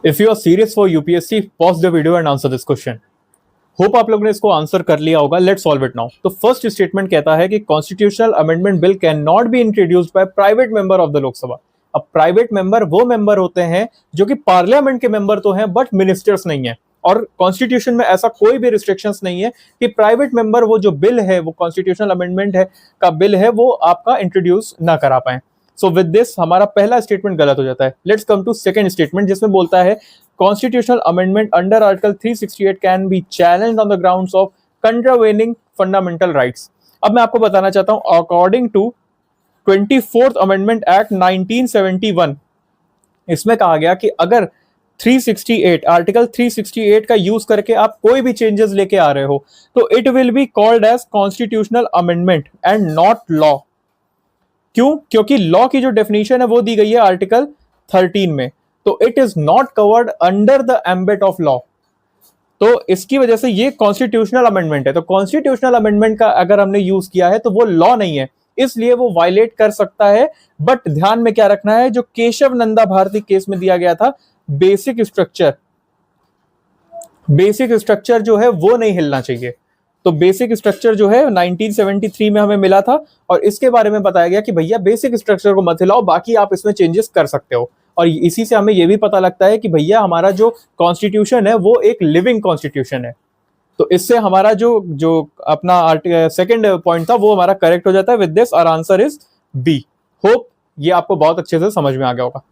If you are serious for UPSC, pause the video and answer this question. Hope आप लोगों ने इसको answer कर लिया होगा। Let's solve it now. तो फर्स्ट स्टेटमेंट कहता है कि constitutional amendment bill can not be introduced by private member of the Lok Sabha. अब प्राइवेट मेंबर वो मेंबर होते हैं जो कि पार्लियामेंट के मेंबर तो हैं बट मिनिस्टर्स नहीं है। और कॉन्स्टिट्यूशन में ऐसा कोई भी रिस्ट्रिक्शंस नहीं है कि प्राइवेट मेंबर वो जो बिल है, वो कॉन्स्टिट्यूशनल अमेंडमेंट है का बिल है, वो आपका इंट्रोड्यूस ना करा पाए। सो विद दिस हमारा पहला स्टेटमेंट गलत हो जाता है। Let's come to second statement, जिसमें बोलता है constitutional amendment under article 368 can be challenged on the grounds of contravening fundamental rights. अब मैं आपको बताना चाहता हूं, according to 24th amendment act 1971, इसमें कहा गया कि अगर 368 आर्टिकल 368 का यूज करके आप कोई भी चेंजेस लेके आ रहे हो तो it will be called as constitutional amendment and not law. क्यों? क्योंकि लॉ की जो डेफिनेशन है वो दी गई है आर्टिकल 13 में, तो it is not covered under the ambit of law. तो इसकी वजह से ये कॉन्स्टिट्यूशनल अमेंडमेंट है। तो कॉन्स्टिट्यूशनल अमेंडमेंट का अगर हमने यूज किया है तो वो लॉ नहीं है, इसलिए वो वायलेट कर सकता है। बट ध्यान में क्या रखना है, जो केशव नंदा भारती केस में दिया गया था, बेसिक स्ट्रक्चर जो है वो नहीं हिलना चाहिए। तो बेसिक स्ट्रक्चर जो है 1973 में हमें मिला था और इसके बारे में बताया गया कि भैया बेसिक स्ट्रक्चर को मत हिलाओ, बाकी आप इसमें चेंजेस कर सकते हो। और इसी से हमें यह भी पता लगता है कि भैया हमारा जो कॉन्स्टिट्यूशन है वो एक लिविंग कॉन्स्टिट्यूशन है। तो इससे हमारा जो जो अपना सेकंड पॉइंट था वो हमारा करेक्ट हो जाता है। With this our answer is B. Hope ये आपको बहुत अच्छे से समझ में आ गया होगा।